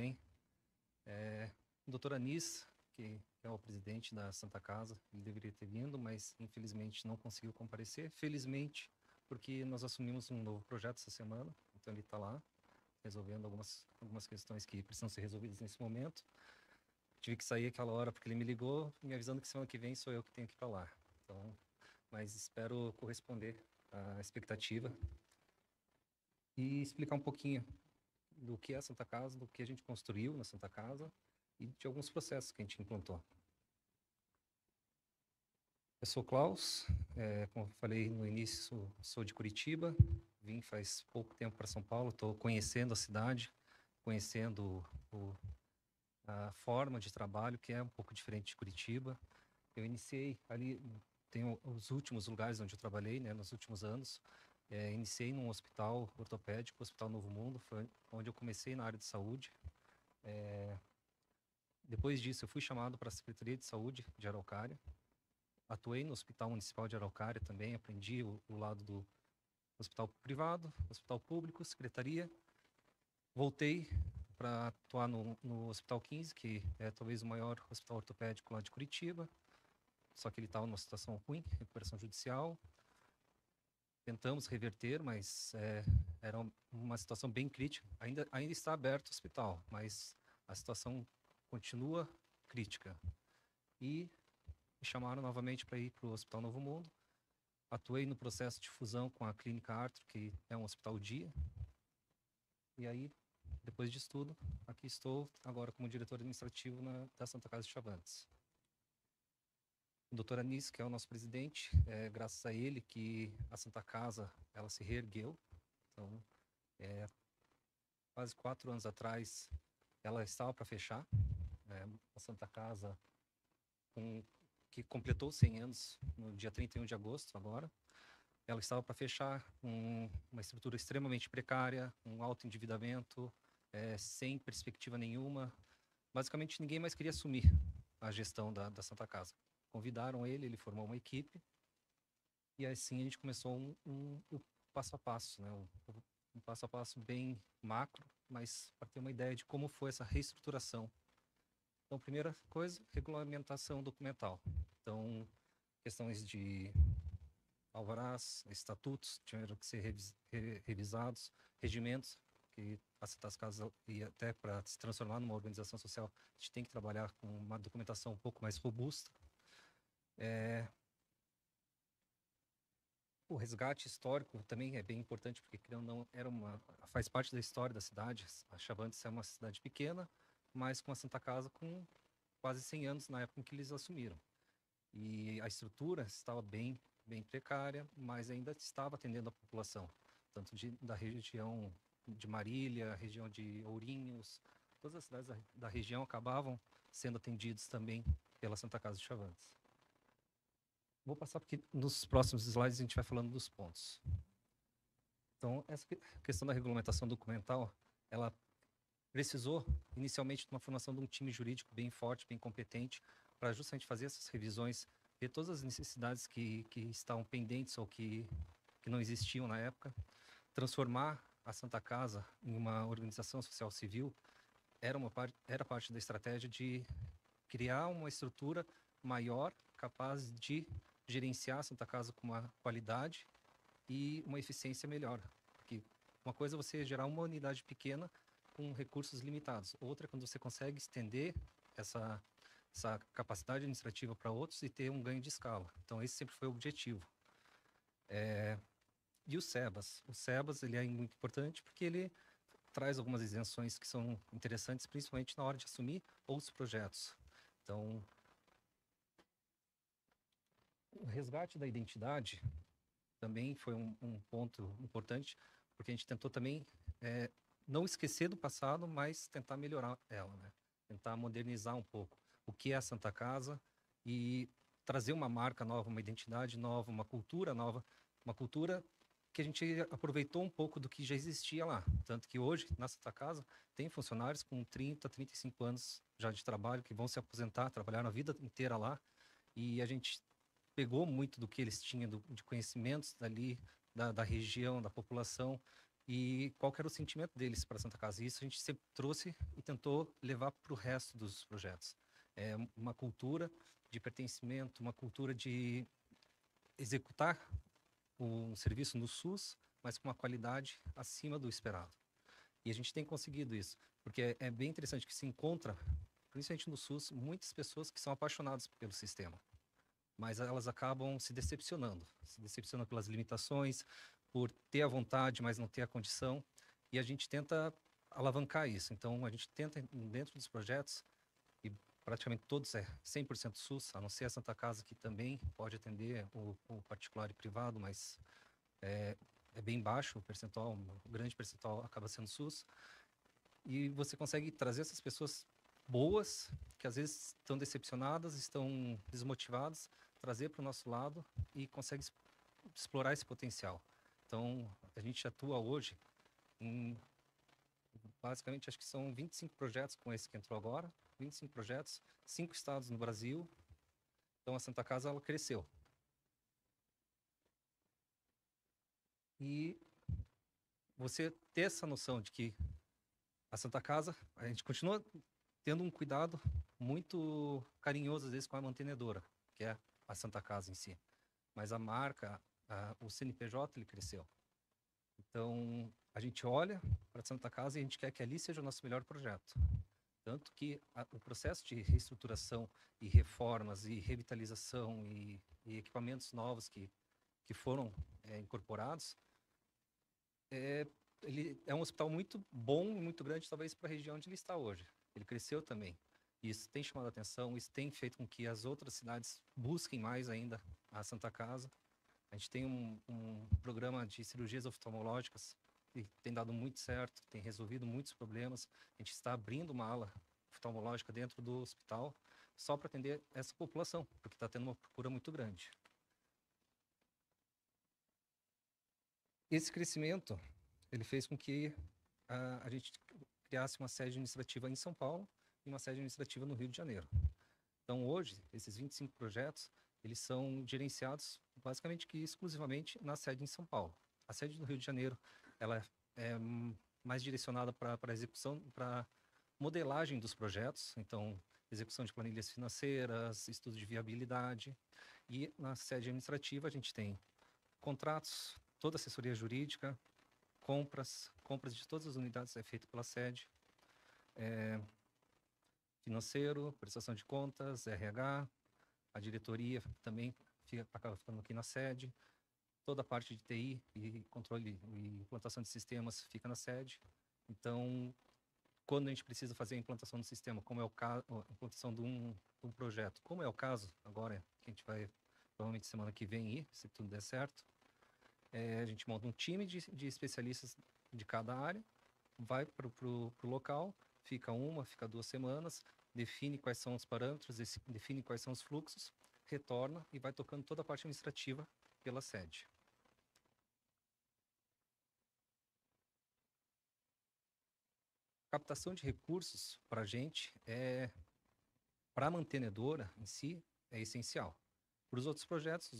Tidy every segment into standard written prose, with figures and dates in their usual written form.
bem? O doutor Anis, que é o presidente da Santa Casa, ele deveria ter vindo, mas infelizmente não conseguiu comparecer. Felizmente, porque nós assumimos um novo projeto essa semana, então ele está lá, resolvendo algumas questões que precisam ser resolvidas nesse momento. Tive que sair aquela hora porque ele me ligou, me avisando que semana que vem sou eu que tenho que ir para lá. Então, mas espero corresponder à expectativa e explicar um pouquinho do que é a Santa Casa, do que a gente construiu na Santa Casa e de alguns processos que a gente implantou. Eu sou Klaus, como eu falei no início, sou de Curitiba, vim faz pouco tempo para São Paulo, estou conhecendo a cidade, conhecendo a forma de trabalho, que é um pouco diferente de Curitiba. Eu iniciei ali, tem os últimos lugares onde eu trabalhei, né, nos últimos anos. Iniciei num hospital ortopédico, Hospital Novo Mundo, foi onde eu comecei na área de saúde. Depois disso, eu fui chamado para a Secretaria de Saúde de Araucária. Atuei no Hospital Municipal de Araucária também, aprendi o lado do hospital privado, hospital público, secretaria. Voltei para atuar no Hospital 15, que é talvez o maior hospital ortopédico lá de Curitiba, só que ele estava numa situação ruim, recuperação judicial. Tentamos reverter, mas era uma situação bem crítica. Ainda está aberto o hospital, mas a situação continua crítica. E me chamaram novamente para ir para o Hospital Novo Mundo. Atuei no processo de fusão com a Clínica Arthur, que é um hospital dia. E aí, depois disso tudo, aqui estou agora como diretor administrativo da Santa Casa de Chavantes. O doutor Anis, que é o nosso presidente, graças a ele que a Santa Casa ela se reergueu. Então, quase 4 anos atrás, ela estava para fechar. A Santa Casa, que completou 100 anos no dia 31 de agosto agora, ela estava para fechar com uma estrutura extremamente precária, um alto endividamento, sem perspectiva nenhuma. Basicamente, ninguém mais queria assumir a gestão da Santa Casa. Convidaram ele formou uma equipe, e assim a gente começou um passo a passo, né? Um passo a passo bem macro, mas para ter uma ideia de como foi essa reestruturação. Então, primeira coisa, regulamentação documental. Então, questões de alvarás, estatutos tiveram que ser revisados, regimentos, que a Santa Casa, e até para se transformar numa organização social, a gente tem que trabalhar com uma documentação um pouco mais robusta. O resgate histórico também é bem importante, porque não faz parte da história da cidade. A Chavantes é uma cidade pequena, mas com a Santa Casa com quase 100 anos na época em que eles assumiram. E a estrutura estava bem precária, mas ainda estava atendendo a população, tanto da região de Marília, região de Ourinhos, todas as cidades da região acabavam sendo atendidas também pela Santa Casa de Chavantes. Vou passar porque nos próximos slides a gente vai falando dos pontos. Então, essa questão da regulamentação documental, ela precisou inicialmente de uma formação de um time jurídico bem forte, bem competente, para justamente fazer essas revisões, ver todas as necessidades que estavam pendentes ou que não existiam na época, transformar a Santa Casa em uma organização social civil, era parte da estratégia de criar uma estrutura maior, capaz de gerenciar a Santa Casa com uma qualidade e uma eficiência melhor. Porque uma coisa é você gerar uma unidade pequena com recursos limitados. Outra é quando você consegue estender essa capacidade administrativa para outros e ter um ganho de escala. Então, esse sempre foi o objetivo. E o SEBAS, ele é muito importante porque ele traz algumas isenções que são interessantes, principalmente na hora de assumir outros projetos. Então, o resgate da identidade também foi um ponto importante, porque a gente tentou também não esquecer do passado, mas tentar melhorar ela, né? Tentar modernizar um pouco o que é a Santa Casa e trazer uma marca nova, uma identidade nova, uma cultura nova, uma cultura que a gente aproveitou um pouco do que já existia lá. Tanto que hoje, na Santa Casa, tem funcionários com 30, 35 anos já de trabalho, que vão se aposentar, trabalharam a vida inteira lá, e a gente pegou muito do que eles tinham de conhecimentos dali, da região, da população, e qual que era o sentimento deles para a Santa Casa. E isso a gente sempre trouxe e tentou levar para o resto dos projetos. É uma cultura de pertencimento, uma cultura de executar um serviço no SUS, mas com uma qualidade acima do esperado. E a gente tem conseguido isso, porque é bem interessante que se encontra, principalmente no SUS, muitas pessoas que são apaixonadas pelo sistema, mas elas acabam se decepcionando pelas limitações, por ter a vontade, mas não ter a condição, e a gente tenta alavancar isso. Então, a gente tenta, dentro dos projetos, e praticamente todos é 100% SUS, a não ser a Santa Casa, que também pode atender o particular e privado, mas é bem baixo o percentual, o grande percentual acaba sendo SUS, e você consegue trazer essas pessoas boas, que às vezes estão decepcionadas, estão desmotivadas, trazer para o nosso lado e consegue explorar esse potencial. Então, a gente atua hoje em, basicamente, acho que são 25 projetos com esse que entrou agora, 25 projetos, 5 estados no Brasil. Então, a Santa Casa, ela cresceu. E você ter essa noção de que a Santa Casa, a gente continua tendo um cuidado muito carinhoso, às vezes, com a mantenedora, que é a Santa Casa em si. Mas a marca, o CNPJ, ele cresceu. Então, a gente olha para a Santa Casa e a gente quer que ali seja o nosso melhor projeto. Tanto que o processo de reestruturação e reformas e revitalização e equipamentos novos que foram incorporados, ele é um hospital muito bom e muito grande, talvez, para a região onde ele está hoje. Ele cresceu também. Isso tem chamado a atenção, isso tem feito com que as outras cidades busquem mais ainda a Santa Casa. A gente tem um programa de cirurgias oftalmológicas que tem dado muito certo, tem resolvido muitos problemas. A gente está abrindo uma ala oftalmológica dentro do hospital só para atender essa população, porque está tendo uma procura muito grande. Esse crescimento, ele fez com que a gente criasse uma sede administrativa em São Paulo e uma sede administrativa no Rio de Janeiro. Então, hoje, esses 25 projetos, eles são gerenciados basicamente que exclusivamente na sede em São Paulo. A sede do Rio de Janeiro, ela é mais direcionada para a execução, para modelagem dos projetos, então execução de planilhas financeiras, estudo de viabilidade. E na sede administrativa a gente tem contratos, toda a assessoria jurídica, compras de todas as unidades é feito pela sede, financeiro, prestação de contas, RH, a diretoria também acaba ficando aqui na sede, toda a parte de TI e controle e implantação de sistemas fica na sede. Então, quando a gente precisa fazer a implantação do sistema, como é o caso, a implantação de um projeto, como é o caso agora, que a gente vai provavelmente semana que vem ir, se tudo der certo, a gente monta um time de especialistas de cada área, vai para o local, fica 2 semanas, define quais são os parâmetros, define quais são os fluxos, retorna e vai tocando toda a parte administrativa pela sede. Captação de recursos para a gente para a mantenedora em si, é essencial. Para os outros projetos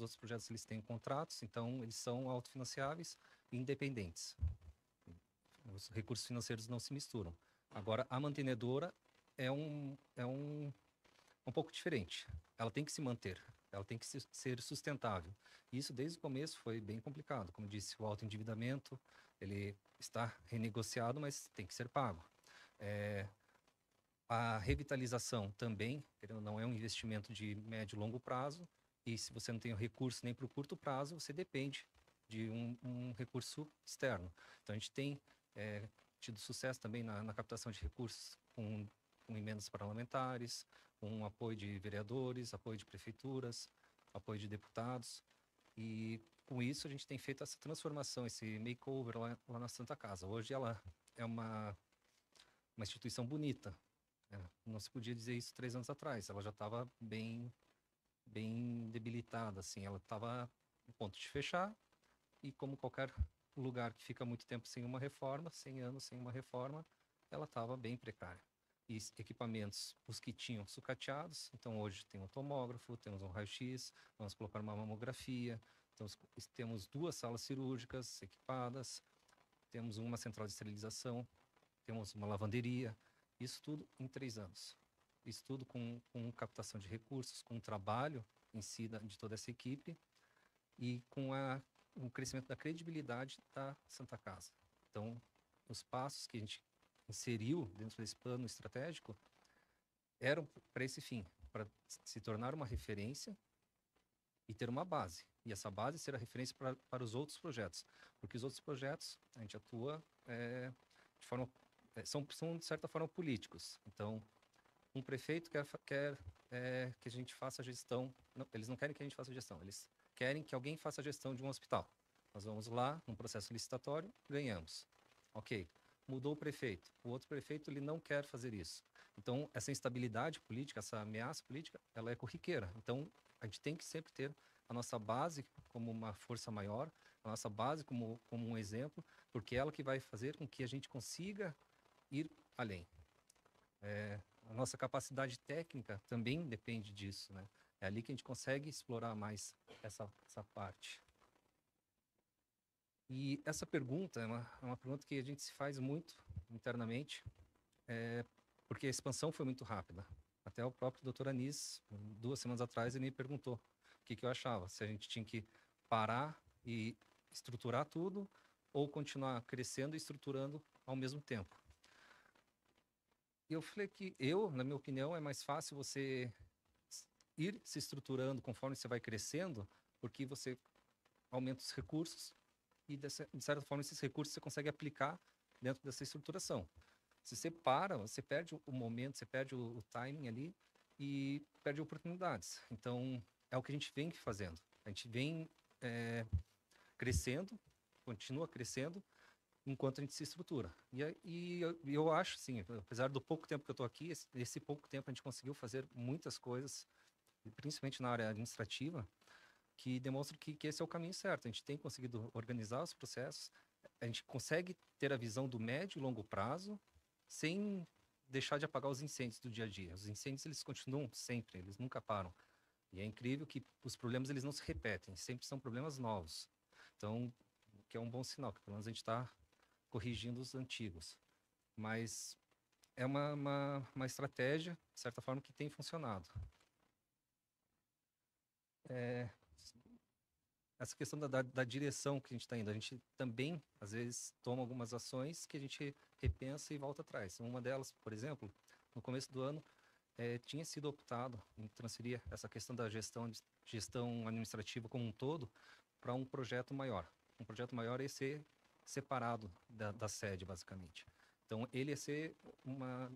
eles têm contratos, então eles são autofinanciáveis e independentes. Os recursos financeiros não se misturam. Agora, a mantenedora é um pouco diferente. Ela tem que se manter, ela tem que ser sustentável. E isso, desde o começo, foi bem complicado. Como disse, o autoendividamento, ele está renegociado, mas tem que ser pago. A revitalização também, não é um investimento de médio e longo prazo, e se você não tem o recurso nem para o curto prazo, você depende de um recurso externo. Então, a gente tem tido sucesso também na captação de recursos com emendas parlamentares, com apoio de vereadores, apoio de prefeituras, apoio de deputados, e com isso a gente tem feito essa transformação, esse makeover lá na Santa Casa. Hoje ela é uma instituição bonita. Não se podia dizer isso 3 anos atrás. Ela já estava bem debilitada, assim. Ela estava no ponto de fechar e, como qualquer lugar que fica muito tempo sem uma reforma, 100 anos sem uma reforma, ela estava bem precária. E equipamentos, os que tinham sucateados, então hoje tem um tomógrafo, temos um raio-x, vamos colocar uma mamografia, então temos 2 salas cirúrgicas equipadas, temos uma central de esterilização, temos uma lavanderia, isso tudo em 3 anos. Isso tudo com captação de recursos, com o trabalho em si de toda essa equipe e com o crescimento da credibilidade da Santa Casa. Então, os passos que a gente inseriu dentro desse plano estratégico eram para esse fim, para se tornar uma referência e ter uma base. E essa base ser a referência para os outros projetos. Porque os outros projetos, a gente atua de forma... são, de certa forma, políticos. Então, um prefeito quer que a gente faça a gestão... Não, eles não querem que a gente faça a gestão, eles querem que alguém faça a gestão de um hospital. Nós vamos lá, num processo licitatório, ganhamos. Ok, mudou o prefeito. O outro prefeito, ele não quer fazer isso. Então, essa instabilidade política, essa ameaça política, ela é corriqueira. Então, a gente tem que sempre ter a nossa base como uma força maior, a nossa base como um exemplo, porque é ela que vai fazer com que a gente consiga ir além. A nossa capacidade técnica também depende disso, né? É ali que a gente consegue explorar mais essa parte. E essa pergunta é uma pergunta que a gente se faz muito internamente, porque a expansão foi muito rápida. Até o próprio Dr. Anis, 2 semanas atrás, ele me perguntou o que eu achava, se a gente tinha que parar e estruturar tudo ou continuar crescendo e estruturando ao mesmo tempo. E eu falei que na minha opinião, é mais fácil você ir se estruturando conforme você vai crescendo, porque você aumenta os recursos e, de certa forma, esses recursos você consegue aplicar dentro dessa estruturação. Se você para, você perde o momento, você perde o timing ali e perde oportunidades. Então, é o que a gente vem fazendo. A gente vem crescendo, continua crescendo, enquanto a gente se estrutura. E eu acho, sim, apesar do pouco tempo que eu estou aqui, esse pouco tempo a gente conseguiu fazer muitas coisas, principalmente na área administrativa, que demonstram que esse é o caminho certo. A gente tem conseguido organizar os processos, a gente consegue ter a visão do médio e longo prazo, sem deixar de apagar os incêndios do dia a dia. Os incêndios, eles continuam sempre, eles nunca param. E é incrível que os problemas, eles não se repetem, sempre são problemas novos. Então, que é um bom sinal, que pelo menos a gente está corrigindo os antigos. Mas é uma estratégia, de certa forma, que tem funcionado. Essa questão da direção que a gente está indo, a gente também, às vezes, toma algumas ações que a gente repensa e volta atrás. Uma delas, por exemplo, no começo do ano, tinha sido optado em transferir essa questão da gestão administrativa como um todo para um projeto maior. Um projeto maior ia ser separado da sede, basicamente. Então, ele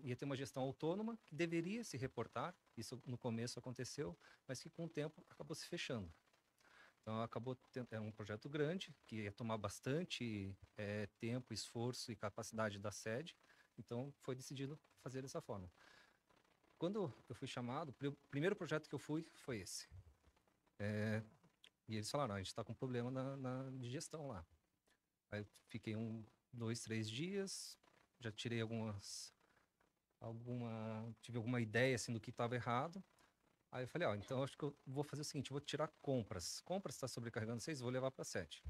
ia ter uma gestão autônoma que deveria se reportar, isso no começo aconteceu, mas que com o tempo acabou se fechando. Então, é um projeto grande, que ia tomar bastante tempo, esforço e capacidade da sede, então foi decidido fazer dessa forma. Quando eu fui chamado, o primeiro projeto que eu fui foi esse. E eles falaram, a gente está com problema de gestão lá. Aí eu fiquei 2, 3 dias, já tirei tive alguma ideia assim do que estava errado. Aí eu falei, então acho que eu vou fazer o seguinte, eu vou tirar compras. Compras está sobrecarregando vocês, vou levar para a sede.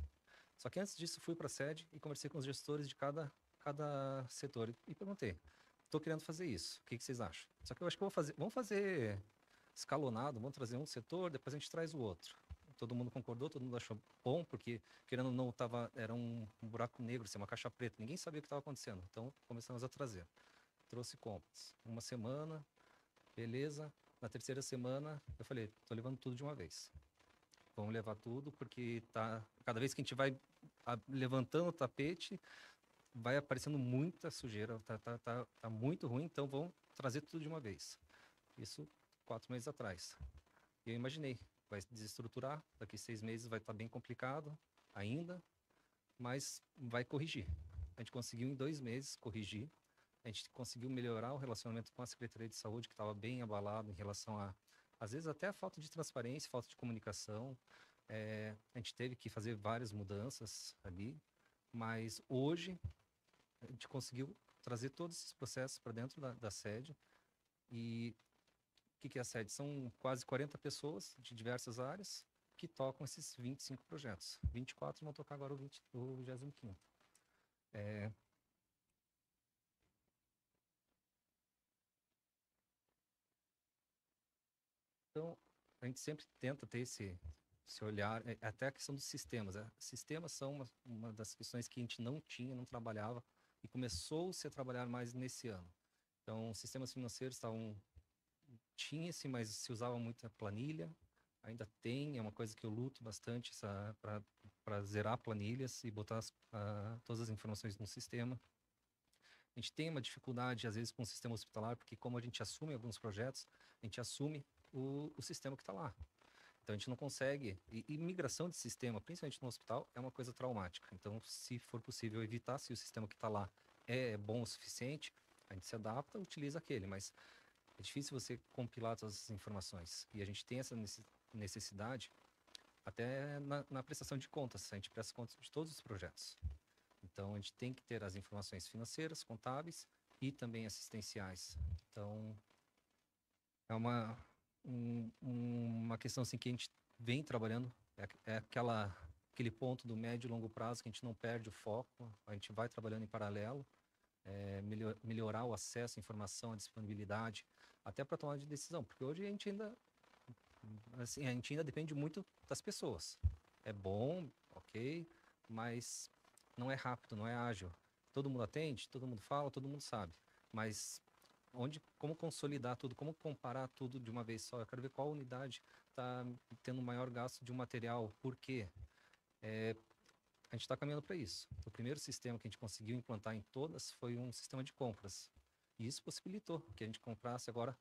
Só que antes disso fui para a sede e conversei com os gestores de cada setor e perguntei, estou querendo fazer isso, o que vocês acham? Só que eu acho que vamos fazer escalonado, vamos trazer um setor, depois a gente traz o outro. Todo mundo concordou, todo mundo achou bom, porque querendo ou não, era um buraco negro, assim, uma caixa preta, ninguém sabia o que estava acontecendo. Então começamos a trazer. Trouxe compras. Uma semana, beleza. Na terceira semana, eu falei, estou levando tudo de uma vez. Vamos levar tudo, porque cada vez que a gente vai levantando o tapete, vai aparecendo muita sujeira, tá muito ruim, então vamos trazer tudo de uma vez. Isso 4 meses atrás. E eu imaginei, vai se desestruturar, daqui 6 meses vai estar bem complicado ainda, mas vai corrigir. A gente conseguiu em 2 meses corrigir, a gente conseguiu melhorar o relacionamento com a Secretaria de Saúde, que estava bem abalado em relação às vezes até a falta de transparência, falta de comunicação. A gente teve que fazer várias mudanças ali, mas hoje a gente conseguiu trazer todos esses processos para dentro da sede. E o que é a sede? São quase 40 pessoas de diversas áreas que tocam esses 25 projetos. 24 vão tocar agora o 25º. É, então, a gente sempre tenta ter esse olhar, até a questão dos sistemas. Sistemas são uma das questões que a gente não tinha, não trabalhava, e começou-se a trabalhar mais nesse ano. Então, sistemas financeiros estavam, tinha-se, mas se usava muita planilha, ainda tem, é uma coisa que eu luto bastante para zerar planilhas e botar todas as informações no sistema. A gente tem uma dificuldade, às vezes, com o sistema hospitalar, porque como a gente assume alguns projetos, a gente assume o sistema que está lá. Então a gente não consegue. E migração de sistema, principalmente no hospital, é uma coisa traumática. Então, se for possível evitar, se o sistema que está lá é bom o suficiente, a gente se adapta, utiliza aquele. Mas é difícil você compilar todas as informações. E a gente tem essa necessidade até na prestação de contas. A gente presta contas de todos os projetos. Então, a gente tem que ter as informações financeiras, contábeis e também assistenciais. Então, é uma questão assim que a gente vem trabalhando, aquele ponto do médio e longo prazo que a gente não perde o foco, a gente vai trabalhando em paralelo, melhorar o acesso à informação, a disponibilidade, até para tomar de decisão, porque hoje a gente ainda depende muito das pessoas. É bom, ok, mas não é rápido, não é ágil. Todo mundo atende, todo mundo fala, todo mundo sabe, mas como consolidar tudo, como comparar tudo de uma vez só. Eu quero ver qual unidade está tendo maior gasto de um material, por quê? A gente está caminhando para isso. O primeiro sistema que a gente conseguiu implantar em todas foi um sistema de compras. E isso possibilitou que a gente comprasse agora,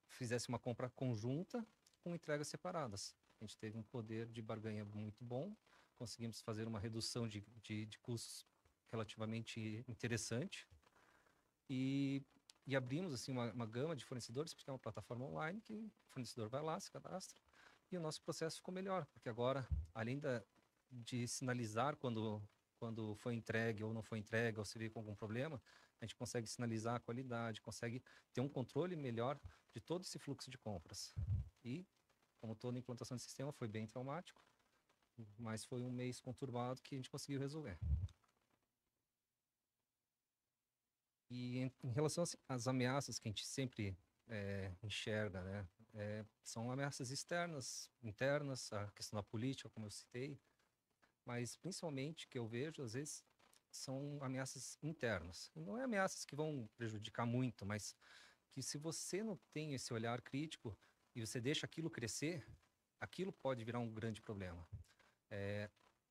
fizesse uma compra conjunta com entregas separadas. A gente teve um poder de barganha muito bom, conseguimos fazer uma redução de custos relativamente interessante e, e abrimos assim uma gama de fornecedores, porque é uma plataforma online que o fornecedor vai lá, se cadastra, e o nosso processo ficou melhor, porque agora, além de sinalizar quando foi entregue ou não foi entregue, ou se veio com algum problema, a gente consegue sinalizar a qualidade, consegue ter um controle melhor de todo esse fluxo de compras. E, como toda implantação de sistema, foi bem traumático, mas foi um mês conturbado que a gente conseguiu resolver. E em relação às ameaças que a gente sempre enxerga, né? São ameaças externas, internas, a questão da política, como eu citei, mas principalmente que eu vejo, às vezes, são ameaças internas. E não é ameaças que vão prejudicar muito, mas que se você não tem esse olhar crítico e você deixa aquilo crescer, aquilo pode virar um grande problema.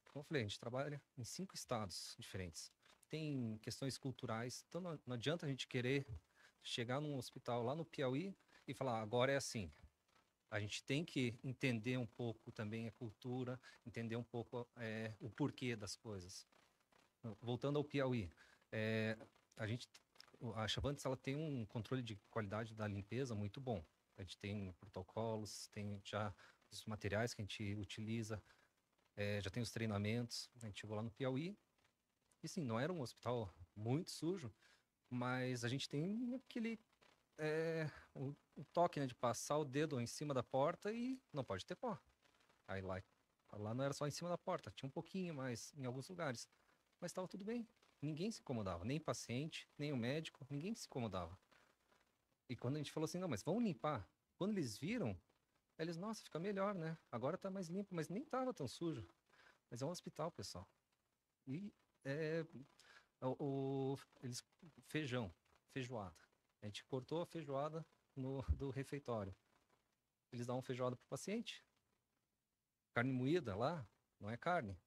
Como eu falei, a gente trabalha em 5 estados diferentes. Tem questões culturais, então não adianta a gente querer chegar num hospital lá no Piauí e falar, agora é assim. A gente tem que entender um pouco também a cultura, entender um pouco o porquê das coisas. Voltando ao Piauí, é, a gente, a Chavantes, ela tem um controle de qualidade da limpeza muito bom. A gente tem protocolos, tem já os materiais que a gente utiliza, já tem os treinamentos. A gente chegou lá no Piauí e sim, não era um hospital muito sujo, mas a gente tem o toque, né, de passar o dedo em cima da porta e não pode ter pó. Aí lá não era só em cima da porta, tinha um pouquinho mais em alguns lugares, mas estava tudo bem. Ninguém se incomodava, nem o paciente, nem o médico, ninguém se incomodava. E quando a gente falou assim, não, mas vamos limpar. Quando eles viram, eles, nossa, fica melhor, né? Agora tá mais limpo, mas nem tava tão sujo. Mas é um hospital, pessoal. E é, eles, feijão, feijoada. A gente cortou a feijoada do refeitório. Eles dão feijoada pro paciente. Carne moída lá não é carne.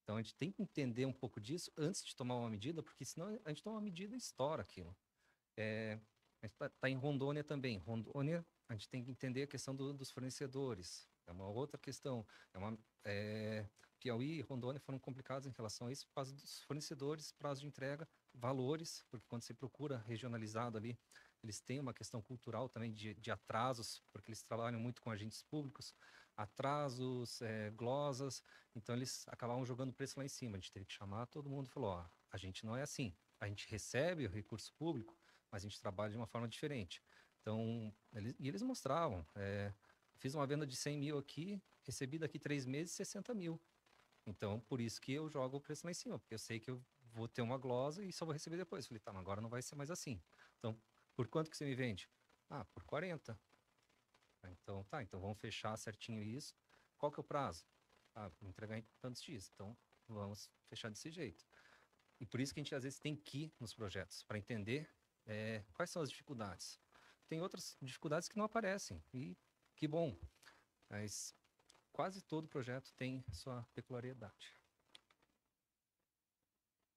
Então a gente tem que entender um pouco disso antes de tomar uma medida, porque senão a gente toma uma medida e estoura aquilo. A gente tá em Rondônia também. Rondônia, a gente tem que entender a questão dos fornecedores. É uma outra questão. Piauí e Rondônia foram complicados em relação a isso por causa dos fornecedores, prazo de entrega, valores, porque quando você procura regionalizado ali, eles têm uma questão cultural também de atrasos, porque eles trabalham muito com agentes públicos, atrasos, glosas, então eles acabavam jogando o preço lá em cima. A gente teve que chamar todo mundo e falou: ó, a gente não é assim. A gente recebe o recurso público, mas a gente trabalha de uma forma diferente. Então, eles mostravam. Fiz uma venda de 100 mil aqui, recebi daqui 3 meses 60 mil. Então, por isso que eu jogo o preço lá em cima, porque eu sei que eu vou ter uma glosa e só vou receber depois. Falei, tá, mas agora não vai ser mais assim. Então, por quanto que você me vende? Ah, por 40. Então, tá, então vamos fechar certinho isso. Qual que é o prazo? Ah, vou entregar em tantos dias. Então, vamos fechar desse jeito. E por isso que a gente às vezes tem que ir nos projetos, para entender quais são as dificuldades. Tem outras dificuldades que não aparecem, e que bom, mas quase todo projeto tem sua peculiaridade.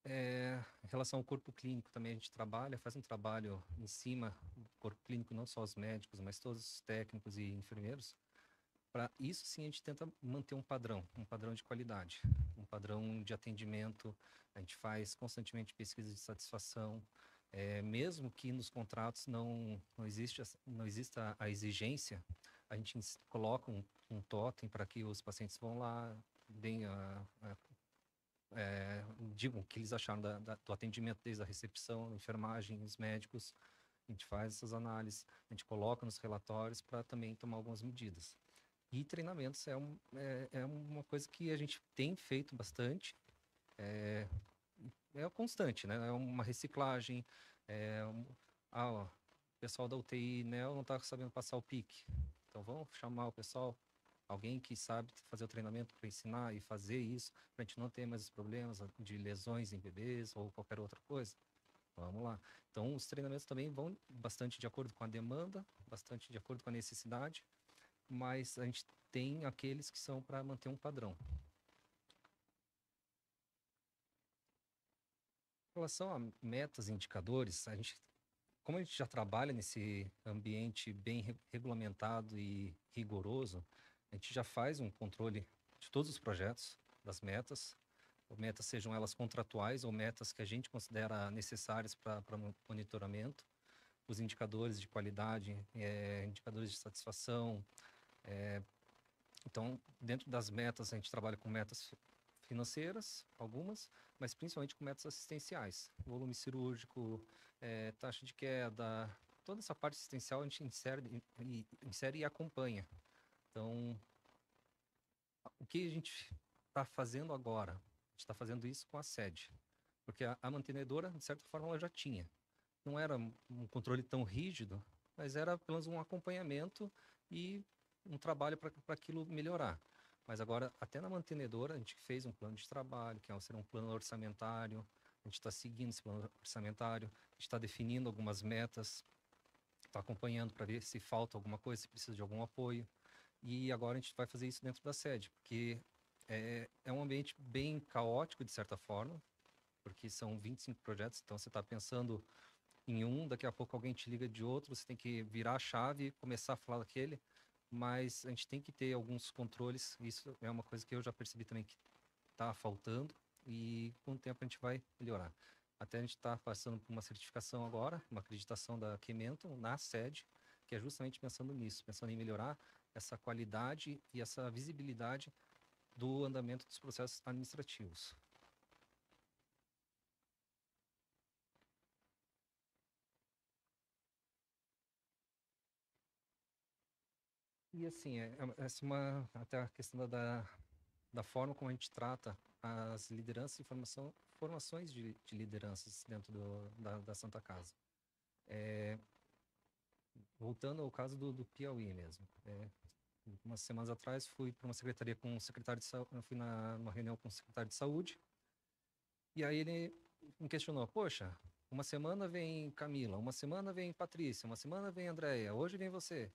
Em relação ao corpo clínico, também a gente trabalha, faz um trabalho em cima do corpo clínico, não só os médicos, mas todos os técnicos e enfermeiros. Para isso, sim, a gente tenta manter um padrão de qualidade, um padrão de atendimento. A gente faz constantemente pesquisa de satisfação, mesmo que nos contratos não exista a exigência, a gente coloca um totem para que os pacientes vão lá, deem digam o que eles acharam do atendimento, desde a recepção, a enfermagem, os médicos. A gente faz essas análises, a gente coloca nos relatórios para também tomar algumas medidas. E treinamentos é uma coisa que a gente tem feito bastante, é, é constante, né? É uma reciclagem, o pessoal da UTI, né, não está sabendo passar o pique. Então vamos chamar o pessoal, alguém que sabe fazer o treinamento para ensinar e fazer isso, para a gente não ter mais os problemas de lesões em bebês ou qualquer outra coisa. Vamos lá. Então, os treinamentos também vão bastante de acordo com a demanda, bastante de acordo com a necessidade, mas a gente tem aqueles que são para manter um padrão. Em relação a metas e indicadores, como a gente já trabalha nesse ambiente bem regulamentado e rigoroso, a gente já faz um controle de todos os projetos, das metas, metas sejam elas contratuais ou metas que a gente considera necessárias para monitoramento, os indicadores de qualidade, indicadores de satisfação. Então, dentro das metas, a gente trabalha com metas financeiras, algumas, mas principalmente com metas assistenciais. Volume cirúrgico, taxa de queda, toda essa parte assistencial a gente insere e acompanha. Então, o que a gente está fazendo agora? A gente está fazendo isso com a sede, porque a mantenedora, de certa forma, ela já tinha. Não era um controle tão rígido, mas era apenas um acompanhamento e um trabalho para aquilo melhorar. Mas agora, até na mantenedora, a gente fez um plano de trabalho, que será um plano orçamentário, a gente está seguindo esse plano orçamentário, a gente está definindo algumas metas, está acompanhando para ver se falta alguma coisa, se precisa de algum apoio. E agora a gente vai fazer isso dentro da sede, porque é um ambiente bem caótico, de certa forma, porque são 25 projetos, então você está pensando em um, daqui a pouco alguém te liga de outro, você tem que virar a chave e começar a falar daquele, mas a gente tem que ter alguns controles, isso é uma coisa que eu já percebi também que está faltando, e com o tempo a gente vai melhorar. Até a gente está passando por uma certificação agora, uma acreditação da Chemento na sede, que é justamente pensando nisso, pensando em melhorar essa qualidade e essa visibilidade do andamento dos processos administrativos. E assim, essa é até a questão da forma como a gente trata as lideranças e formações de lideranças dentro da Santa Casa. Voltando ao caso do Piauí mesmo. Umas semanas atrás fui para uma secretaria com o secretário de saúde, fui numa reunião com o secretário de saúde, e aí ele me questionou, poxa, uma semana vem Camila, uma semana vem Patrícia, uma semana vem Andréia, hoje vem você.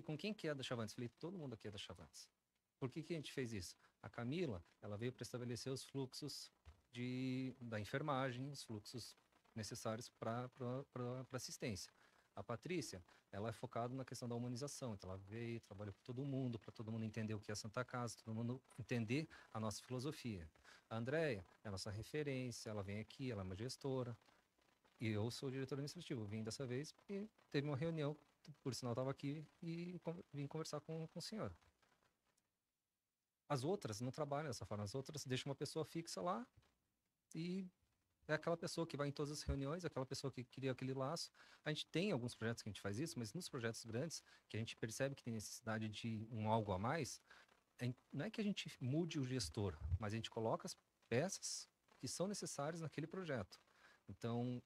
Com quem que é da Chavantes? Falei, todo mundo aqui é da Chavantes. Por que a gente fez isso? A Camila, ela veio para estabelecer os fluxos da enfermagem, os fluxos necessários para assistência. A Patrícia, ela é focada na questão da humanização, então ela veio, trabalhou com todo mundo, para todo mundo entender o que é a Santa Casa, todo mundo entender a nossa filosofia. A Andréia é a nossa referência, ela vem aqui, ela é uma gestora, e eu sou o diretor administrativo. Vim dessa vez porque teve uma reunião, por sinal estava aqui, e vim conversar com o senhor. As outras não trabalham dessa forma. As outras deixam uma pessoa fixa lá e é aquela pessoa que vai em todas as reuniões, aquela pessoa que cria aquele laço. A gente tem alguns projetos que a gente faz isso, mas nos projetos grandes, que a gente percebe que tem necessidade de um algo a mais, não é que a gente mude o gestor, mas a gente coloca as peças que são necessárias naquele projeto. Então,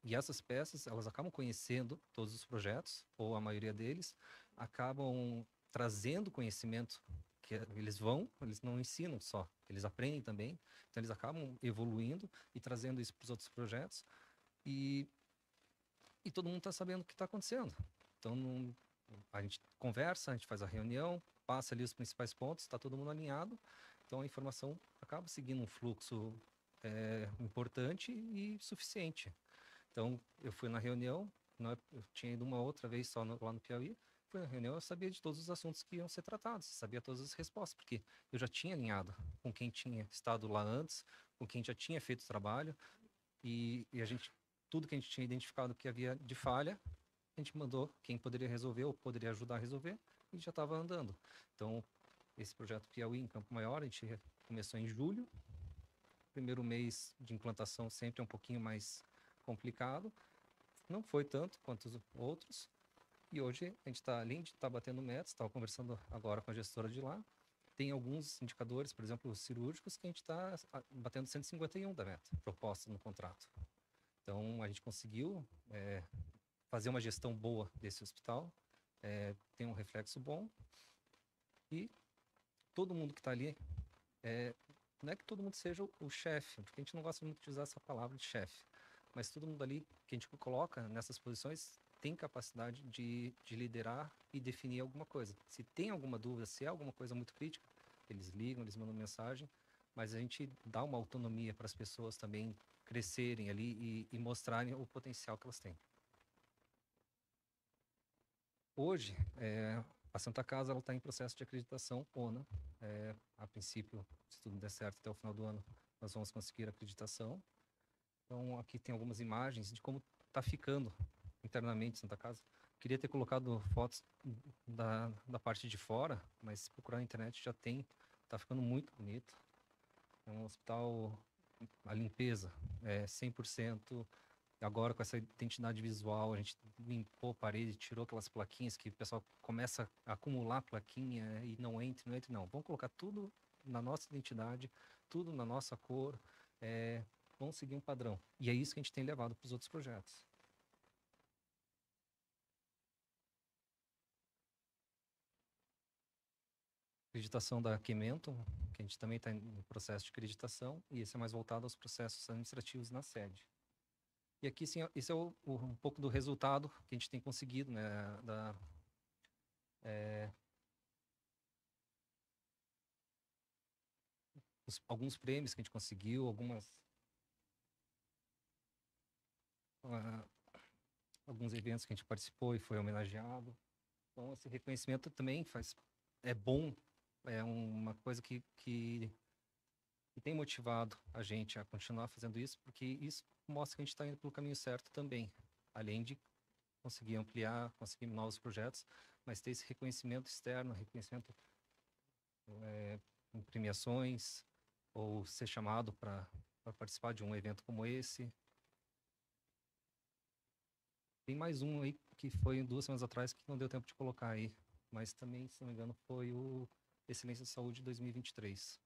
e essas peças, elas acabam conhecendo todos os projetos, ou a maioria deles, acabam trazendo conhecimento que eles não ensinam só, eles aprendem também, então eles acabam evoluindo e trazendo isso para os outros projetos, e, e todo mundo está sabendo o que está acontecendo. Então, a gente conversa, a gente faz a reunião, passa ali os principais pontos, está todo mundo alinhado, então a informação acaba seguindo um fluxo importante e suficiente. Então, eu fui na reunião, eu tinha ido uma outra vez só lá no Piauí, fui na reunião, eu sabia de todos os assuntos que iam ser tratados, sabia todas as respostas, porque eu já tinha alinhado com quem tinha estado lá antes, com quem já tinha feito o trabalho, e a gente, tudo que a gente tinha identificado que havia de falha, a gente mandou quem poderia resolver ou poderia ajudar a resolver, e já estava andando. Então, esse projeto Piauí em Campo Maior, a gente começou em julho, primeiro mês de implantação sempre é um pouquinho mais complicado, não foi tanto quanto os outros, e hoje a gente está, além de estar batendo metas, estava conversando agora com a gestora de lá, tem alguns indicadores, por exemplo, os cirúrgicos, que a gente está batendo 151 da meta proposta no contrato. Então, a gente conseguiu fazer uma gestão boa desse hospital, tem um reflexo bom, e todo mundo que está ali, não é que todo mundo seja o chefe, porque a gente não gosta muito de usar essa palavra de chefe, mas todo mundo ali que a gente coloca nessas posições tem capacidade de liderar e definir alguma coisa. Se tem alguma dúvida, se é alguma coisa muito crítica, eles ligam, eles mandam mensagem, mas a gente dá uma autonomia para as pessoas também crescerem ali e mostrarem o potencial que elas têm. Hoje, a Santa Casa está em processo de acreditação ONA. A princípio, se tudo der certo até o final do ano, nós vamos conseguir a acreditação. Então, aqui tem algumas imagens de como está ficando internamente Santa Casa. Queria ter colocado fotos da parte de fora, mas se procurar na internet já tem. Está ficando muito bonito. É um hospital, a limpeza é 100%. Agora, com essa identidade visual, a gente limpou a parede, tirou aquelas plaquinhas que o pessoal começa a acumular plaquinha e não entra, não entra, não. Vamos colocar tudo na nossa identidade, tudo na nossa cor, vamos seguir um padrão. E é isso que a gente tem levado para os outros projetos. Acreditação da Kementon, que a gente também está em processo de acreditação, e esse é mais voltado aos processos administrativos na sede. E aqui, sim, esse é um pouco do resultado que a gente tem conseguido, né, alguns prêmios que a gente conseguiu, alguns eventos que a gente participou e foi homenageado. Então, esse reconhecimento também é bom, é uma coisa que tem motivado a gente a continuar fazendo isso, porque isso mostra que a gente está indo pelo caminho certo também, além de conseguir ampliar, conseguir novos projetos, mas ter esse reconhecimento externo, reconhecimento em premiações, ou ser chamado para participar de um evento como esse. Tem mais um aí que foi 2 semanas atrás que não deu tempo de colocar aí, mas também, se não me engano, foi o Excelência de Saúde 2023.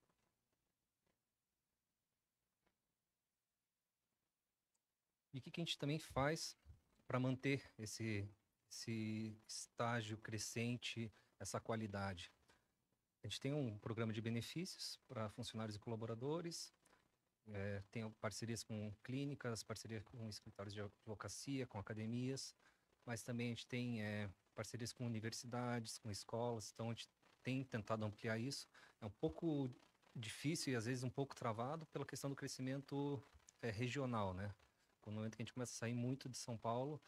E o que a gente também faz para manter esse estágio crescente, essa qualidade? A gente tem um programa de benefícios para funcionários e colaboradores, tem parcerias com clínicas, parcerias com escritórios de advocacia, com academias, mas também a gente tem parcerias com universidades, com escolas, então a gente tem tentado ampliar isso. É um pouco difícil e às vezes um pouco travado pela questão do crescimento regional, né? No momento que a gente começa a sair muito de São Paulo,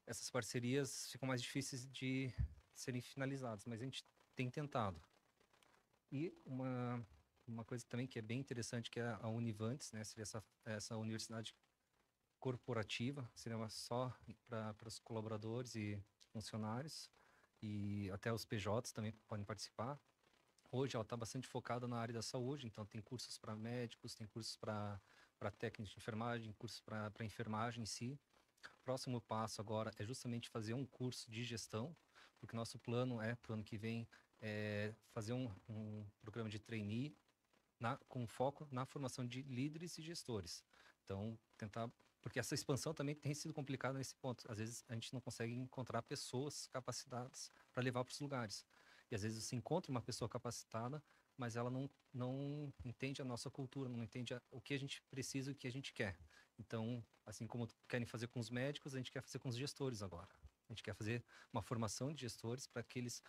essas parcerias ficam mais difíceis de serem finalizadas, mas a gente tem tentado. E uma coisa também que é bem interessante, que é a Univantes, né? Seria essa universidade corporativa, seria só para os colaboradores e funcionários, e até os PJs também podem participar. Hoje ela está bastante focada na área da saúde, então tem cursos para médicos, tem cursos para técnicos de enfermagem, cursos para enfermagem em si. O próximo passo agora é justamente fazer um curso de gestão, porque nosso plano para o ano que vem, fazer um programa de trainee com foco na formação de líderes e gestores. Então, tentar, porque essa expansão também tem sido complicada nesse ponto. Às vezes a gente não consegue encontrar pessoas capacitadas para levar para os lugares. E às vezes você encontra uma pessoa capacitada, mas ela não entende a nossa cultura, não entende o que a gente precisa e o que a gente quer. Então, assim como querem fazer com os médicos, a gente quer fazer com os gestores agora. A gente quer fazer uma formação de gestores para que eles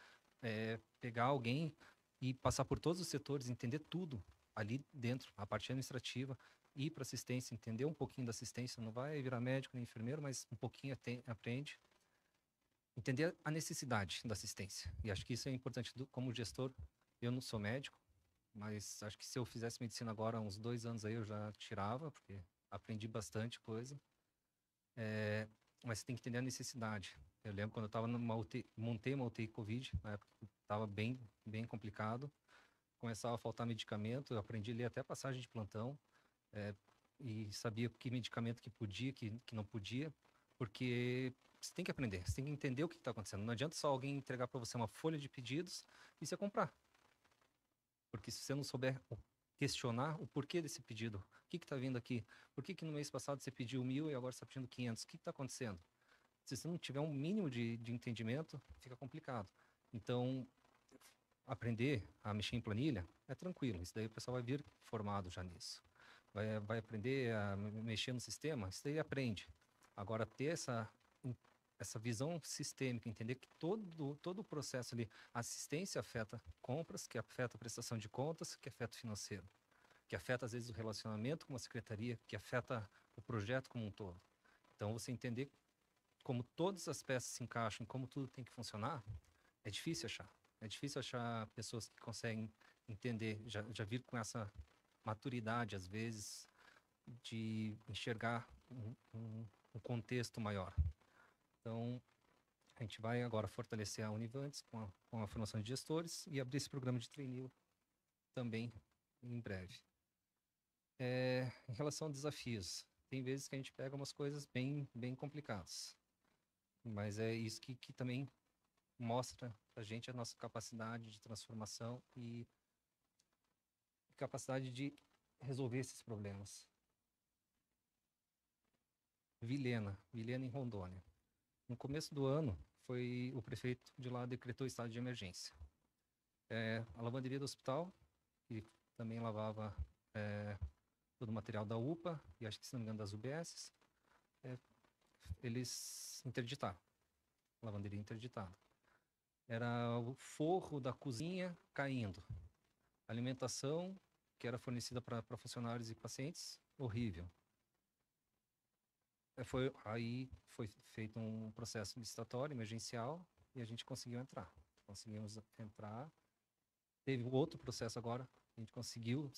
pegar alguém e passar por todos os setores, entender tudo ali dentro, a parte administrativa, ir para assistência, entender um pouquinho da assistência, não vai virar médico nem enfermeiro, mas um pouquinho aprende, entender a necessidade da assistência. E acho que isso é importante como gestor. Eu não sou médico, mas acho que se eu fizesse medicina agora, uns 2 anos aí, eu já tirava, porque aprendi bastante coisa. Mas você tem que entender a necessidade. Eu lembro quando eu estava numa UTI, montei uma UTI Covid, na época estava bem, bem complicado, começava a faltar medicamento, eu aprendi a ler até passagem de plantão, é, e sabia que medicamento que podia, que não podia, porque você tem que aprender, você tem que entender o que está acontecendo. Não adianta só alguém entregar para você uma folha de pedidos e você comprar. Porque se você não souber questionar o porquê desse pedido, o que está vindo aqui, por que no mês passado você pediu 1.000 e agora você está pedindo 500, o que está acontecendo? Se você não tiver um mínimo de entendimento, fica complicado. Então, aprender a mexer em planilha é tranquilo, isso daí o pessoal vai vir formado já nisso. Vai aprender a mexer no sistema, isso daí aprende. Agora, ter essa visão sistêmica, entender que todo o processo ali, assistência afeta compras, que afeta a prestação de contas, que afeta o financeiro, que afeta às vezes o relacionamento com a secretaria, que afeta o projeto como um todo. Então, você entender como todas as peças se encaixam, como tudo tem que funcionar, é difícil achar. É difícil achar pessoas que conseguem entender, já vir com essa maturidade, às vezes, de enxergar um contexto maior. Então, a gente vai agora fortalecer a Univantes com a formação de gestores e abrir esse programa de trainee também em breve. Em relação a desafios, tem vezes que a gente pega umas coisas bem, bem complicadas, mas é isso que também mostra pra gente a nossa capacidade de transformação e capacidade de resolver esses problemas. Vilhena em Rondônia. No começo do ano, o prefeito de lá decretou estado de emergência. A lavanderia do hospital, que também lavava todo o material da UPA, e acho que, se não me engano, das UBSs, eles interditaram. Lavanderia interditada. Era o forro da cozinha caindo. Alimentação, que era fornecida para funcionários e pacientes, horrível. Aí foi feito um processo licitatório emergencial e a gente conseguiu entrar. Conseguimos entrar. Teve outro processo agora, a gente conseguiu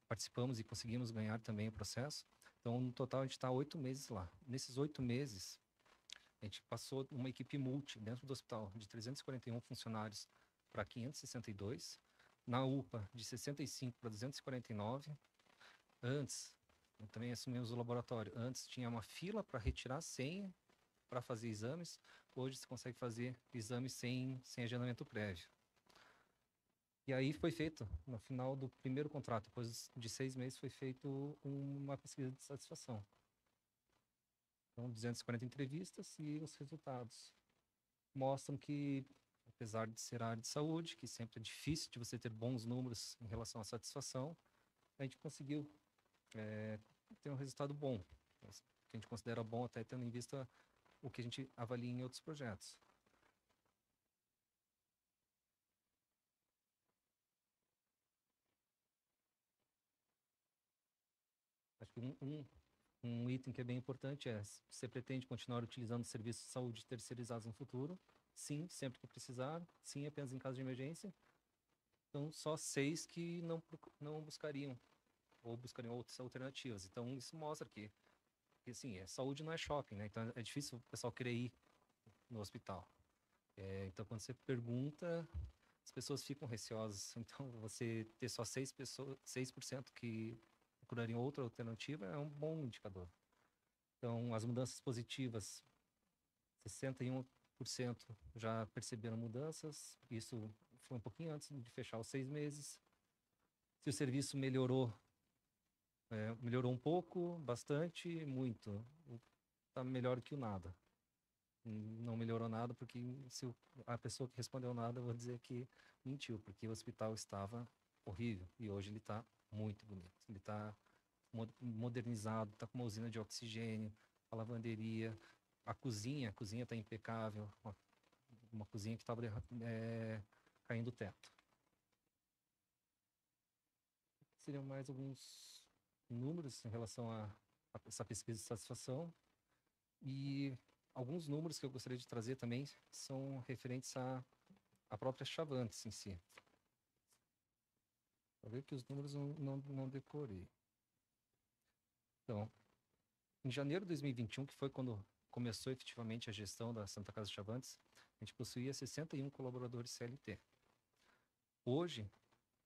participamos e conseguimos ganhar também o processo. Então, no total, a gente está 8 meses lá. Nesses 8 meses, a gente passou uma equipe multi dentro do hospital, de 341 funcionários para 562. Na UPA, de 65 para 249. Antes, também assumimos o laboratório. Antes tinha uma fila para retirar a senha para fazer exames. Hoje você consegue fazer exames sem agendamento prévio. E aí foi feito, no final do primeiro contrato, depois de 6 meses, foi feito uma pesquisa de satisfação. Então, 240 entrevistas e os resultados mostram que, apesar de ser a área de saúde, que sempre é difícil de você ter bons números em relação à satisfação, a gente conseguiu ter um resultado bom, que a gente considera bom até tendo em vista o que a gente avalia em outros projetos. Acho que um item que é bem importante é: se você pretende continuar utilizando serviços de saúde terceirizados no futuro? Sim, sempre que precisar. Sim, apenas em caso de emergência. Então, só 6 que não buscariam, ou buscariam outras alternativas. Então, isso mostra que assim, saúde não é shopping, né? Então, é difícil o pessoal querer ir no hospital. Então, quando você pergunta, as pessoas ficam receosas. Então, você ter só 6% que procurariam outra alternativa é um bom indicador. Então, as mudanças positivas, 61% já perceberam mudanças. Isso foi um pouquinho antes de fechar os 6 meses. Se o serviço melhorou, melhorou um pouco, bastante, muito. Está melhor que o nada. Não melhorou nada, porque se a pessoa que respondeu nada, eu vou dizer que mentiu, porque o hospital estava horrível e hoje ele está muito bonito. Ele está modernizado, está com uma usina de oxigênio, a lavanderia, a cozinha está impecável, uma cozinha que estava caindo o teto. Seriam mais alguns números em relação a essa pesquisa de satisfação. E alguns números que eu gostaria de trazer também são referentes à própria Chavantes em si. Para ver que os números não decorei. Então, em janeiro de 2021, que foi quando começou efetivamente a gestão da Santa Casa de Chavantes, a gente possuía 61 colaboradores CLT. Hoje,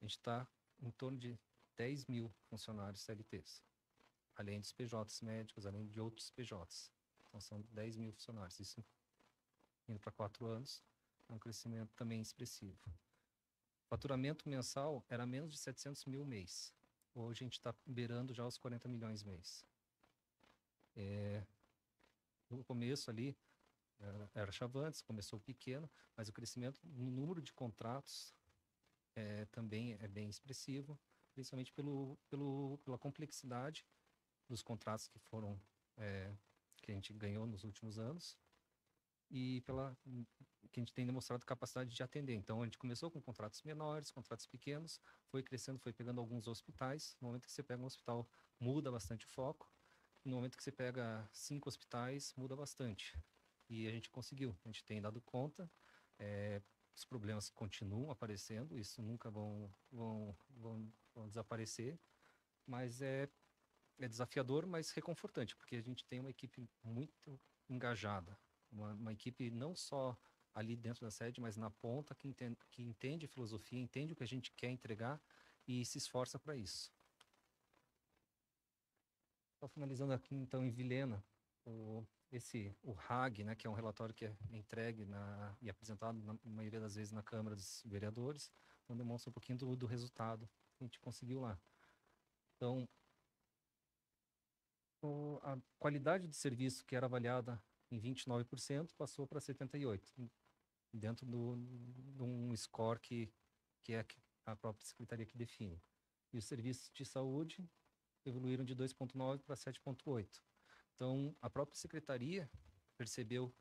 a gente está em torno de 10 mil funcionários CLTs, além dos PJs médicos, além de outros PJs. Então, são 10 mil funcionários. Isso indo para 4 anos, é um crescimento também expressivo. O faturamento mensal era menos de 700 mil mês. Hoje a gente está beirando já os 40 milhões mês. No começo ali, era Chavantes, começou pequeno, mas o crescimento no número de contratos também é bem expressivo, principalmente pela complexidade dos contratos que a gente ganhou nos últimos anos e que a gente tem demonstrado capacidade de atender. Então, a gente começou com contratos menores, contratos pequenos, foi crescendo, foi pegando alguns hospitais. No momento que você pega um hospital, muda bastante o foco. No momento que você pega 5 hospitais, muda bastante. E a gente conseguiu, a gente tem dado conta. Os problemas continuam aparecendo, isso nunca vão desaparecer, mas é desafiador, mas reconfortante, porque a gente tem uma equipe muito engajada, uma equipe não só ali dentro da sede, mas na ponta, que entende a filosofia, entende o que a gente quer entregar e se esforça para isso. Só finalizando aqui, então, em Vilhena, o RAG, né, que é um relatório que é entregue e apresentado, na maioria das vezes, na Câmara dos Vereadores, então demonstra um pouquinho do resultado que a gente conseguiu lá. Então, a qualidade de serviço, que era avaliada em 29%, passou para 78%, dentro de um score que é a própria secretaria que define. E os serviços de saúde evoluíram de 2,9% para 7,8%. Então, a própria secretaria percebeu,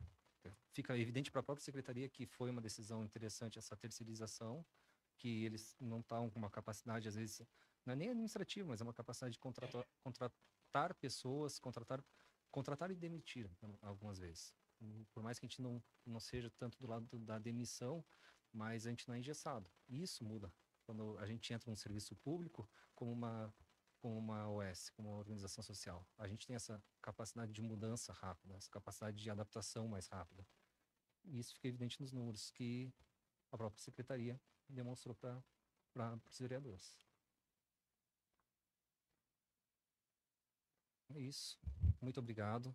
fica evidente para a própria secretaria que foi uma decisão interessante essa terceirização, que eles não estão com uma capacidade, às vezes, não é nem administrativa, mas é uma capacidade de contratar pessoas, contratar e demitir, algumas vezes. Por mais que a gente não seja tanto do lado da demissão, mas a gente não é engessado. E isso muda quando a gente entra num serviço público como uma OS, como uma organização social. A gente tem essa capacidade de mudança rápida, essa capacidade de adaptação mais rápida. E isso fica evidente nos números que a própria secretaria demonstrou para os vereadores. É isso. Muito obrigado.